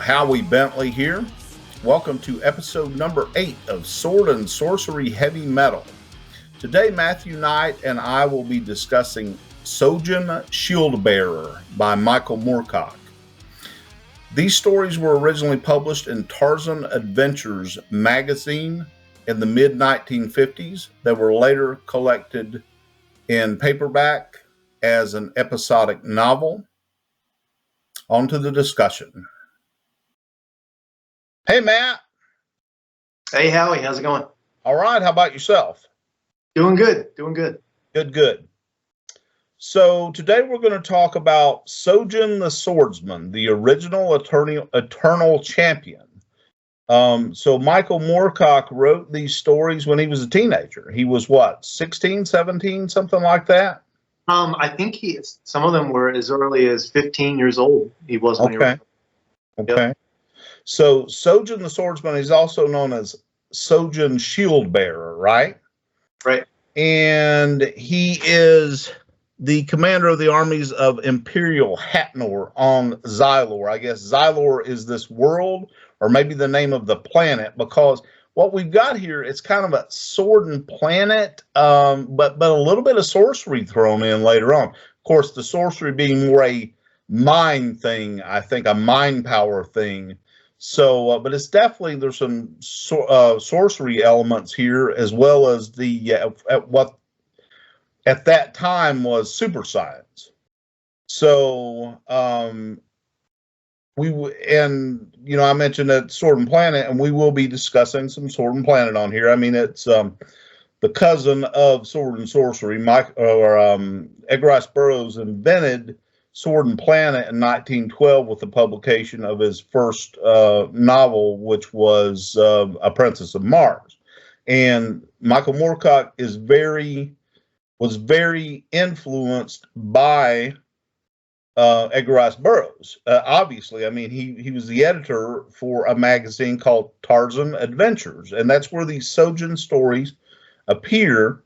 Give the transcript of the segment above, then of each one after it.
Howie Bentley here. Welcome to episode number 8 of Sword and Sorcery Heavy Metal. Today, Matthew Knight and I will be discussing Sojan Shieldbearer by Michael Moorcock. These stories were originally published in Tarzan Adventures magazine in the mid-1950s that were later collected in paperback as an episodic novel. On to the discussion. Hey, Matt. Hey, Howie. How's it going? All right. How about yourself? Doing good. Doing good. Good. So today we're going to talk about Sojan the Swordsman, the original eternal champion. So Michael Moorcock wrote these stories when he was a teenager. He was what, 16, 17, something like that? I think some of them were as early as 15 years old. He was when he wrote. Okay. Yep. So Sojan the Swordsman is also known as Sojan Shieldbearer, right? Right. And he is the commander of the armies of Imperial Hatnor on Xylor. I guess Xylor is this world, or maybe the name of the planet, because what we've got here, it's kind of a sword and planet, but a little bit of sorcery thrown in later on. Of course, the sorcery being more a mind thing, I think, a mind power thing. So, but it's definitely, there's some sorcery elements here, as well as the what at that time was super science. So, I mentioned that Sword and Planet, and we will be discussing some Sword and Planet on here. I mean, it's the cousin of Sword and Sorcery. Edgar Rice Burroughs invented Sword and Planet in 1912 with the publication of his first novel, which was A Princess of Mars. And Michael Moorcock was very influenced by Edgar Rice Burroughs. Obviously, I mean, he was the editor for a magazine called Tarzan Adventures, and that's where these Sojan stories appear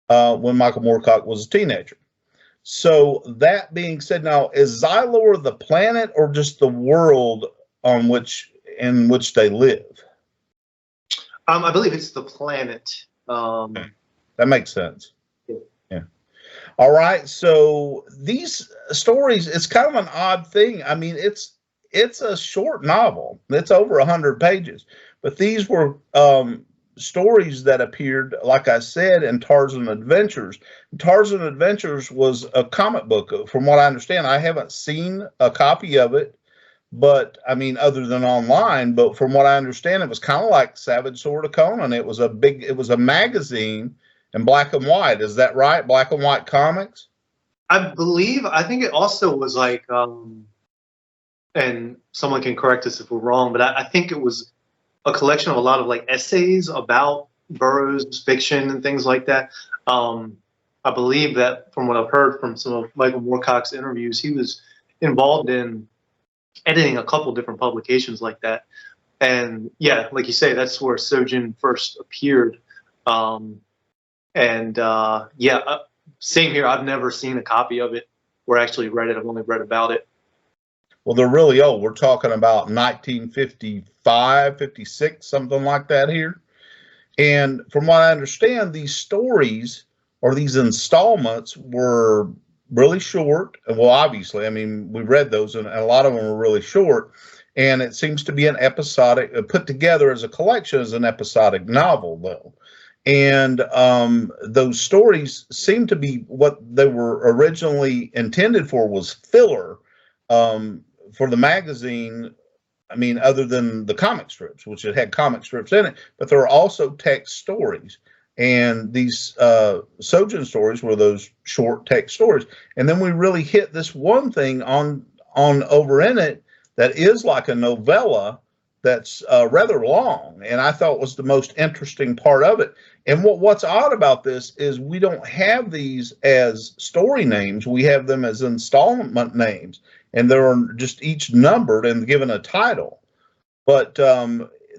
when Michael Moorcock was a teenager. So that being said, now, is Xylor the planet or just the world in which they live? I believe it's the planet. Okay. That makes sense. Yeah. All right. So these stories, it's kind of an odd thing. I mean, it's a short novel. It's over 100 pages, but these were stories that appeared, like I said, in Tarzan Adventures. Tarzan Adventures was a comic book, from what I understand. I haven't seen a copy of it, but I mean, other than online. But from what I understand, it was kind of like Savage Sword of Conan. It was a magazine in black and white. Is that right? Black and white comics? I think it also was like, and someone can correct us if we're wrong, but I think it was a collection of a lot of like essays about Burroughs fiction and things like that. I believe that from what I've heard from some of Michael Moorcock's interviews, he was involved in editing a couple different publications like that. And yeah, like you say, that's where Sojan first appeared. Same here. I've never seen a copy of it or actually read it. I've only read about it. Well, they're really old. We're talking about 1955, 56, something like that here. And from what I understand, these stories or these installments were really short. Well, obviously, I mean, we read those, and a lot of them were really short. And it seems to be an episodic, put together as a collection as an episodic novel, though. And those stories seem to be what they were originally intended for, was filler. For the magazine, I mean, other than the comic strips, which it had comic strips in it, but there are also text stories. And these Sojan stories were those short text stories. And then we really hit this one thing on over in it that is like a novella that's rather long, and I thought was the most interesting part of it. And what's odd about this is we don't have these as story names. We have them as installment names, and they're just each numbered and given a title. But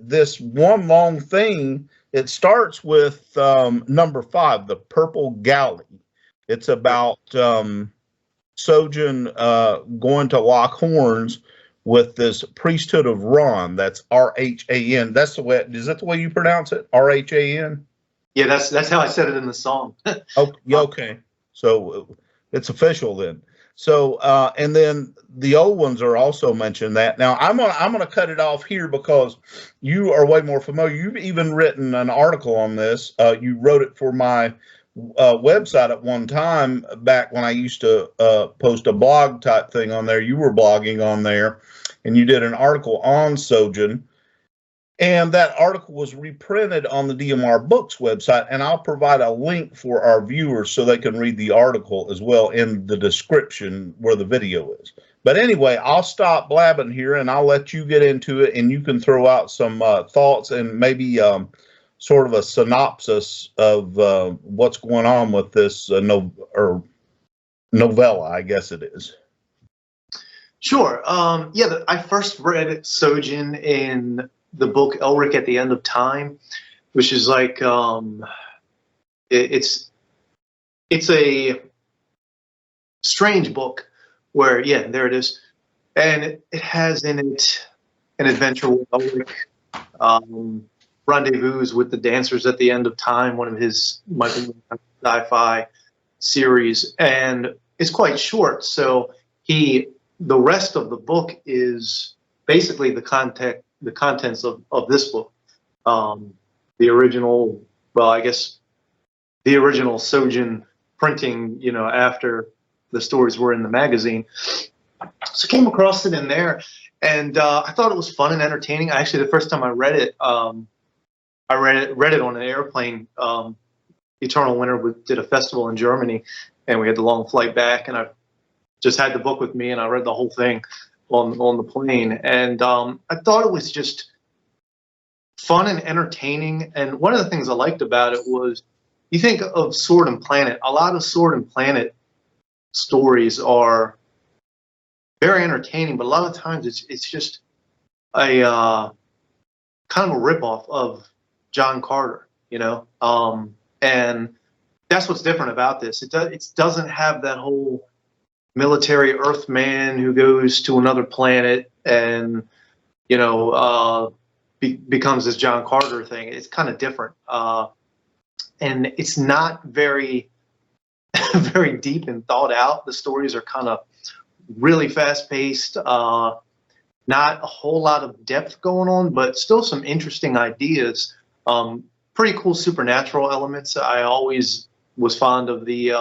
this one long thing, it starts with number 5, the Purple Galley. It's about Sojan going to lock horns with this priesthood of Ron. That's Rhan. That's the way. Is that the way you pronounce it? Rhan. Yeah, that's how I said it in the song. Oh, yeah, okay. So it's official then. So and then the old ones are also mentioned that. Now I'm gonna cut it off here because you are way more familiar. You've even written an article on this. You wrote it for my website at one time back when I used to post a blog type thing on there. You were blogging on there, and you did an article on Sojan. And that article was reprinted on the DMR Books website, and I'll provide a link for our viewers so they can read the article as well in the description where the video is. But anyway, I'll stop blabbing here, and I'll let you get into it, and you can throw out some thoughts and maybe sort of a synopsis of what's going on with this novella, I guess it is. Sure. Yeah, I first read Sojan in the book Elric at the End of Time, which is like it's a strange book where, yeah, there it is, and it has in it an adventure with Elric, rendezvous with the dancers at the end of time, one of his Michael Moorcock sci-fi series, and it's quite short. So the rest of the book is basically the contents of this book. The original, well, I guess the original Sojan printing, you know, after the stories were in the magazine. So I came across it in there, and I thought it was fun and entertaining. Actually, the first time I read it, I read it on an airplane. Eternal Winter did a festival in Germany, and we had the long flight back, and I just had the book with me, and I read the whole thing on the plane. And I thought it was just fun and entertaining. And one of the things I liked about it was, you think of Sword and Planet. A lot of Sword and Planet stories are very entertaining, but a lot of times it's just a kind of a ripoff of John Carter, you know. And that's what's different about this. It doesn't have that whole military Earthman who goes to another planet and, you know, becomes this John Carter thing. It's kind of different, and it's not very very deep and thought out. The stories are kind of really fast paced. Not a whole lot of depth going on, but still some interesting ideas. Pretty cool supernatural elements. I always was fond of the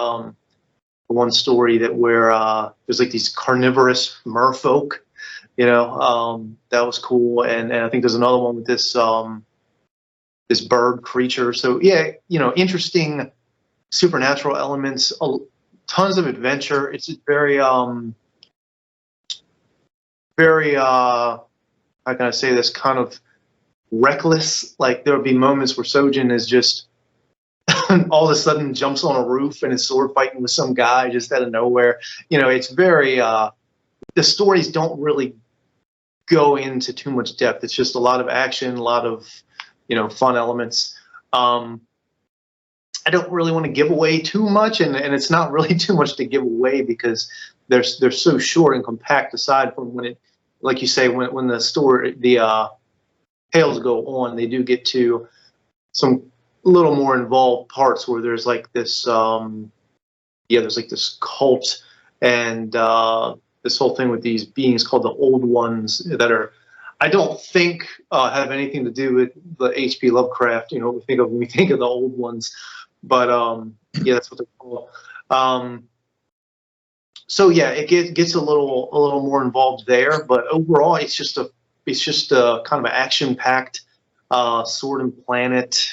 one story where there's like these carnivorous merfolk, you know. That was cool. And I think there's another one with this this bird creature. So yeah, you know, interesting supernatural elements, tons of adventure. It's very how can I say this, kind of reckless. Like there'll be moments where Sojan is just all of a sudden jumps on a roof and is sword fighting with some guy just out of nowhere. You know, it's very the stories don't really go into too much depth. It's just a lot of action, a lot of, you know, fun elements. I don't really want to give away too much, and it's not really too much to give away because they're so short and compact. Aside from when it, like you say, when the story, the tales go on, they do get to some little more involved parts where there's like this, there's like this cult and this whole thing with these beings called the Old Ones that are, I don't think have anything to do with the H.P. Lovecraft. You know, what we think of when we think of the Old Ones. But yeah, that's what they're called. So yeah, it gets a little more involved there. But overall, it's just a kind of an action-packed Sword and Planet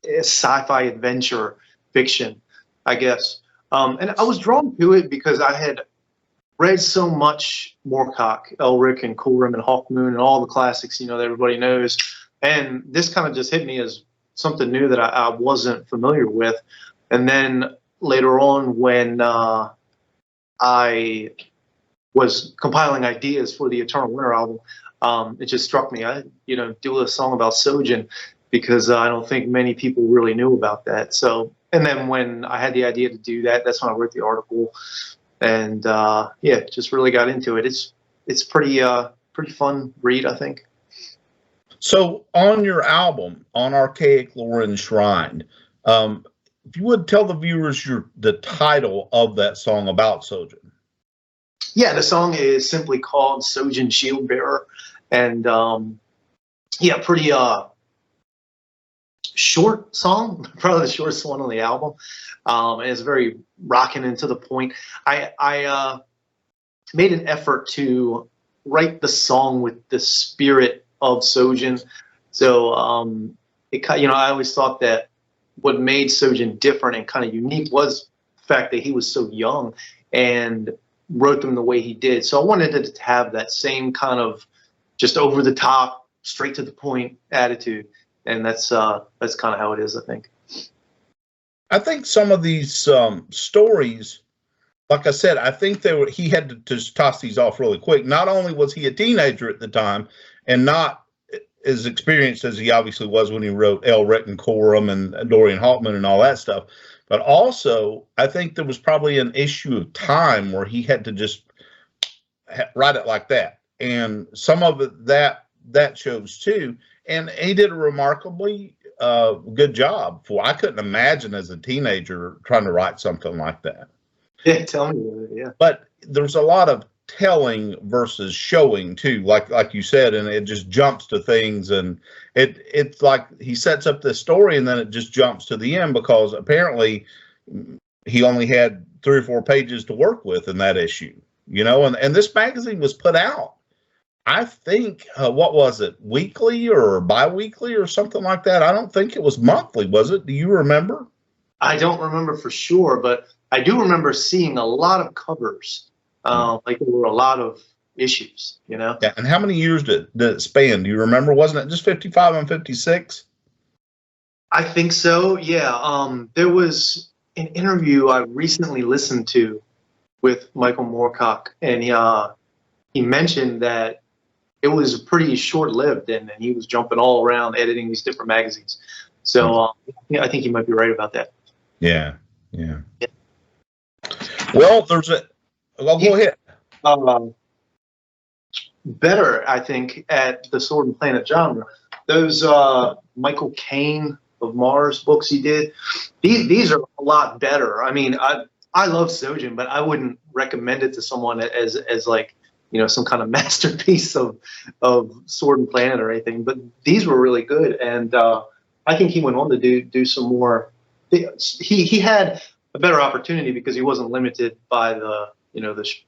sci-fi adventure fiction, I guess. And I was drawn to it because I had read so much Moorcock, Elric, and Corum, and Hawkmoon, and all the classics, you know, that everybody knows. And this kind of just hit me as something new that I wasn't familiar with. And then later on, when I was compiling ideas for the Eternal Winter album, it just struck me, do a song about Sojan, because I don't think many people really knew about that. So, and then when I had the idea to do that, that's when I wrote the article, and yeah, just really got into it. It's it's pretty fun read, I think. So on your album, on Archaic Lore Enshrined, if you would tell the viewers the title of that song about Sojan. Yeah, the song is simply called Sojan Shieldbearer, and pretty short song, probably the shortest one on the album, and it's very rocking and to the point. I made an effort to write the song with the spirit of Sojan, so I always thought that what made Sojan different and kind of unique was the fact that he was so young and wrote them the way he did. So I wanted it to have that same kind of just over the top, straight to the point attitude, and that's kind of how it is, I think. I think some of these stories, like I said, I think he had to just toss these off really quick. Not only was he a teenager at the time and not as experienced as he obviously was when he wrote Elric and Corum and Dorian Haltman and all that stuff, but also I think there was probably an issue of time where he had to just write it like that. And some of it that shows too. And he did a remarkably good job. I couldn't imagine as a teenager trying to write something like that. Yeah, tell me about it, yeah. But there's a lot of telling versus showing too, like you said, and it just jumps to things, and it's like he sets up this story and then it just jumps to the end because apparently he only had 3 or 4 pages to work with in that issue, and this magazine was put out, I think, what was it, weekly or bi-weekly or something like that? I don't think it was monthly, was it? Do you remember? I don't remember for sure, but I do remember seeing a lot of covers. Like there were a lot of issues, Yeah. And how many years did it span? Do you remember? Wasn't it just 55 and 56? I think so, yeah. There was an interview I recently listened to with Michael Moorcock, and he mentioned that it was pretty short-lived, and he was jumping all around editing these different magazines. So I think you might be right about that. Yeah. Well, go ahead. Better, I think, at the Sword and Planet genre. Those Michael Kane of Mars books he did, these are a lot better. I mean, I love Sojan, but I wouldn't recommend it to someone as like, some kind of masterpiece of Sword and Planet or anything. But these were really good, and I think he went on to do some more. He had a better opportunity because he wasn't limited by the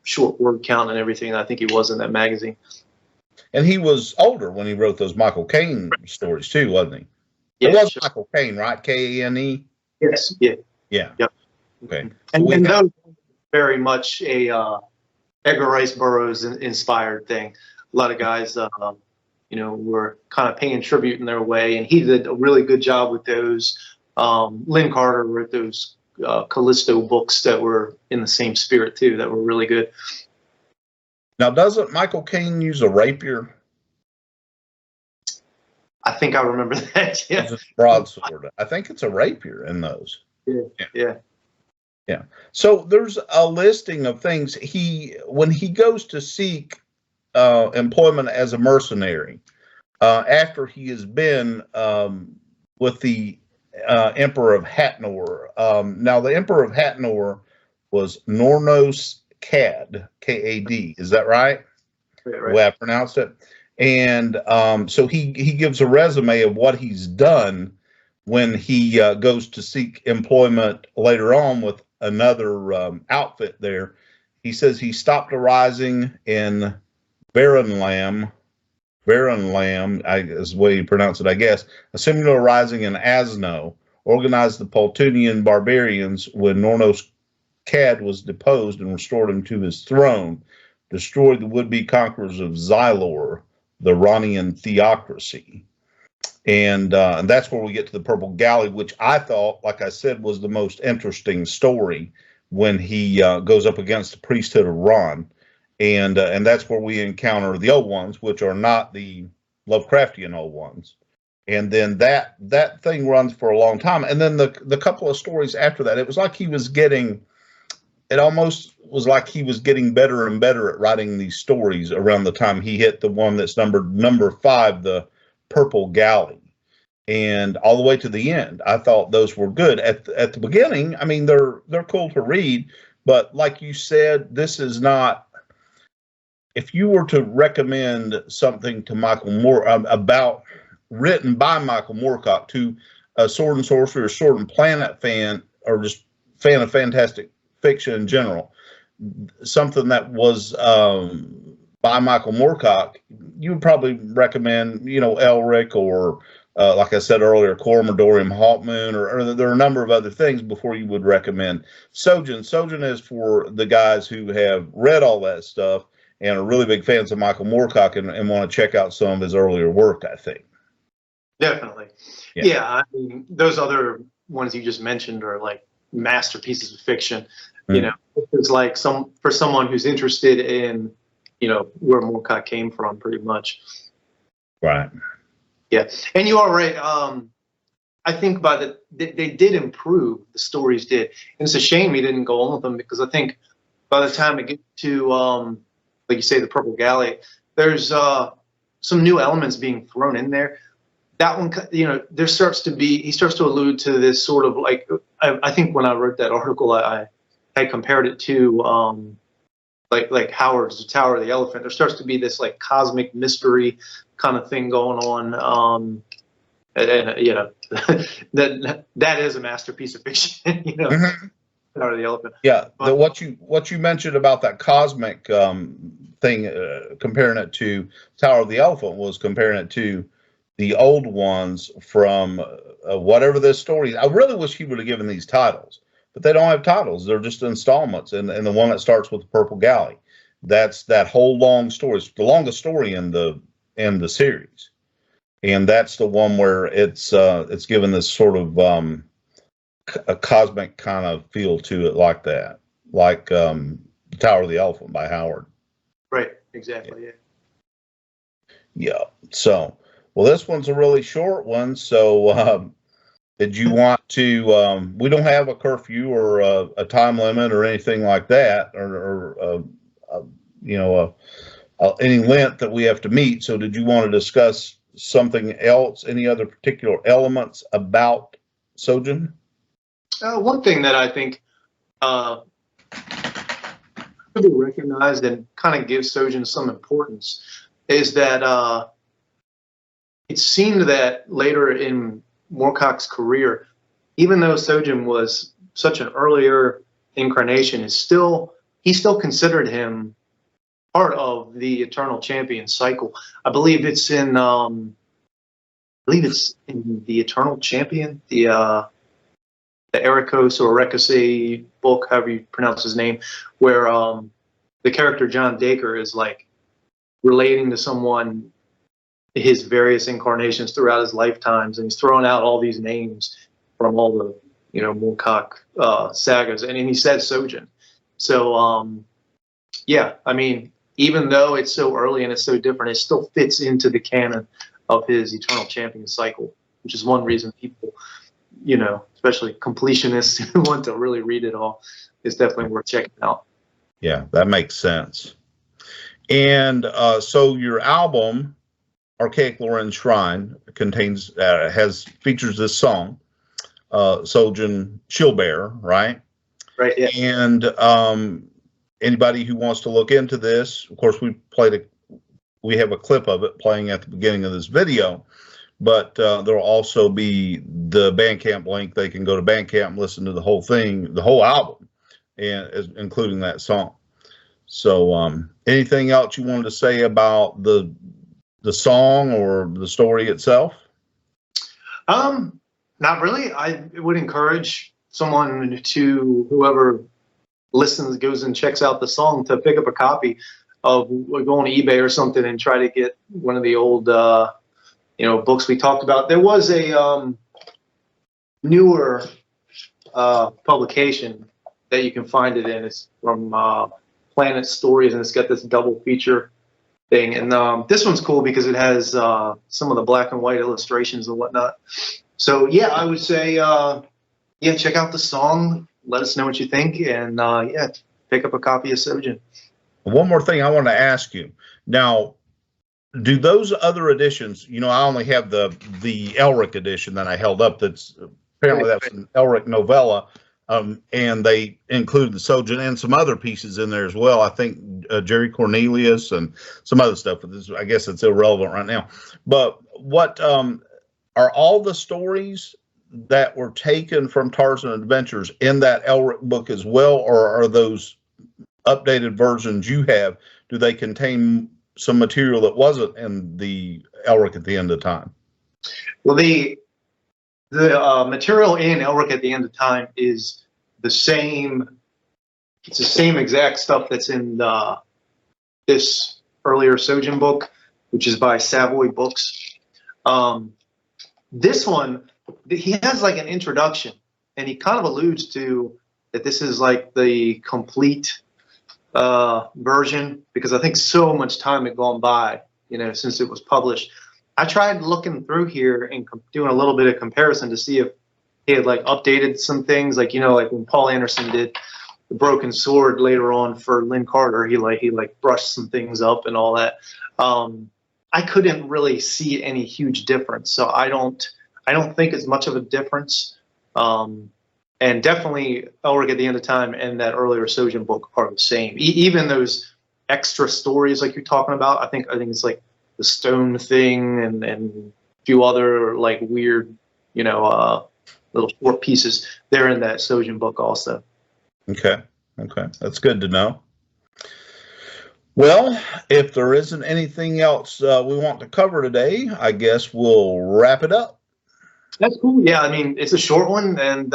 short word count and everything. I think he was in that magazine. And he was older when he wrote those Michael Kane stories too, wasn't he? Yeah, it was sure. Michael Kane, right? Kane? Yes. Yeah. Yeah. Yep. Okay. And those very much a Edgar Rice Burroughs inspired thing. A lot of guys, were kind of paying tribute in their way, and he did a really good job with those. Lynn Carter wrote those Callisto books that were in the same spirit too, that were really good. Now, doesn't Michael Kane use a rapier? I think I remember that. Yeah. It's a broadsword. I think it's a rapier in those. Yeah. So there's a listing of things when he goes to seek employment as a mercenary after he has been with the Emperor of Hatnor. Now, the Emperor of Hatnor was Nornos Cad, K-A-D. Is that right? Right. The way I pronounced it. And so he gives a resume of what he's done when he goes to seek employment later on with another outfit there. He says he stopped a rising in Varanlam, is the way you pronounce it, I guess, a similar rising in Asno, organized the Pultunian barbarians when Nornos Cad was deposed and restored him to his throne, destroyed the would-be conquerors of Xylor, the Ronian theocracy. And that's where we get to the Purple Galley, which I thought, like I said, was the most interesting story when he goes up against the priesthood of Ron. And that's where we encounter the old ones, which are not the Lovecraftian old ones. And then that thing runs for a long time. And then the couple of stories after that, it was like he was getting, it almost was like he was getting better and better at writing these stories around the time he hit the one that's number 5, the Purple Galley, and all the way to the end. I thought those were good. At the beginning, I mean, they're cool to read, but like you said, this is not. If you were to recommend something to Michael Moore about written by Michael Moorcock to a sword and sorcery or sword and planet fan, or just fan of fantastic fiction in general, something that was by Michael Moorcock, you would probably recommend, Elric, or like I said earlier, Corum or Dorian Hawkmoon, or there are a number of other things before you would recommend Sojan. Sojan is for the guys who have read all that stuff and are really big fans of Michael Moorcock and want to check out some of his earlier work, I think. Definitely. Yeah, I mean, those other ones you just mentioned are like masterpieces of fiction. It's like for someone who's interested in, where Moorcock came from, pretty much. Right. Yeah, and you are right. I think they did improve. The stories did, and it's a shame he didn't go on with them, because I think by the time it gets to, like you say, the Purple Galley, there's some new elements being thrown in there. That one, he starts to allude to this sort of like, I think when I wrote that article, I compared it to like Howard's The Tower of the Elephant. There starts to be this like cosmic mystery kind of thing going on, and that is a masterpiece of fiction. Mm-hmm. Tower of the Elephant. Yeah, what you mentioned about that cosmic thing, comparing it to Tower of the Elephant, was comparing it to the old ones from whatever this story. I really wish he would have given these titles, but they don't have titles. They're just installments. And the one that starts with the Purple Galley, that's that whole long story. It's the longest story in the series, and that's the one where it's given this sort of a cosmic kind of feel to it, like that, like the Tower of the Elephant by Howard. Right. Exactly. Yeah. So. Well, this one's a really short one, so did you want to, we don't have a curfew or a time limit or anything like that, or any length that we have to meet, so did you want to discuss something else, any other particular elements about Sojan? One thing that I think should be recognized and kind of gives Sojan some importance is that it seemed that later in Moorcock's career, even though Sojan was such an earlier incarnation, he still considered him part of the Eternal Champion cycle. I believe it's in the Eternal Champion, the Ericos or Rekase book, however you pronounce his name, where the character John Dacre is like relating to someone his various incarnations throughout his lifetimes, and he's throwing out all these names from all the Moorcock sagas, and he said Sojan. So yeah, I mean, even though it's so early and it's so different, it still fits into the canon of his Eternal Champion cycle, which is one reason people, especially completionists who want to really read it all, is definitely worth checking out. Yeah, that makes sense. And so your album, Archaic Lore and Shrine, features this song, Sojan Shieldbearer, right? Right. Yeah. And anybody who wants to look into this, of course, we have a clip of it playing at the beginning of this video, but there will also be the Bandcamp link. They can go to Bandcamp and listen to the whole thing, the whole album, and including that song. So anything else you wanted to say about the song or the story itself? Not really. I would encourage someone whoever listens, goes and checks out the song, to pick up a copy of, go on eBay or something and try to get one of the old, books we talked about. There was a newer publication that you can find it in. It's from Planet Stories, and it's got this double feature thing. And this one's cool because it has some of the black and white illustrations and whatnot. So yeah, I would say, check out the song. Let us know what you think, and pick up a copy of Sojan. One more thing I want to ask you. Now, do those other editions, you know, I only have the Elric edition that I held up. That's apparently that's an Elric novella, and they included the Sojan and some other pieces in there as well. I think Jerry Cornelius and some other stuff. But this, I guess it's irrelevant right now. But what are all the stories that were taken from Tarzan Adventures in that Elric book as well, or are those updated versions you have? Do they contain some material that wasn't in the Elric at the End of Time? Well, the material in Elric at the End of Time is the same. It's the same exact stuff that's in this earlier Sojan book, which is by Savoy Books. This one, he has like an introduction, and he kind of alludes to that this is like the complete version, because I think so much time had gone by, you know, since it was published. I tried looking through here and doing a little bit of comparison to see if he had like updated some things, like, you know, like when Paul Anderson did The Broken Sword later on for Lynn Carter, he brushed some things up and all that. I couldn't really see any huge difference, so I don't think it's much of a difference. And definitely Elric at the End of Time and that earlier Sojan book are the same. Even those extra stories like you're talking about, I think it's like the stone thing and a few other like weird, you know, little short pieces. They're in that Sojan book also. Okay. That's good to know. Well, if there isn't anything else we want to cover today, I guess we'll wrap it up. That's cool. Yeah, I mean, it's a short one, and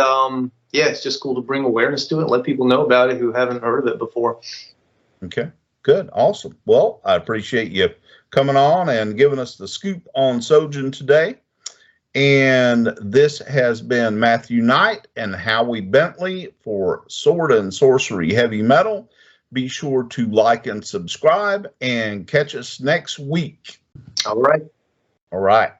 yeah, it's just cool to bring awareness to it, let people know about it who haven't heard of it before. Okay, good, awesome. Well, I appreciate you coming on and giving us the scoop on Sojan today. And this has been Matthew Knight and Howie Bentley for Sword and Sorcery Heavy Metal. Be sure to like and subscribe and catch us next week. All right. All right.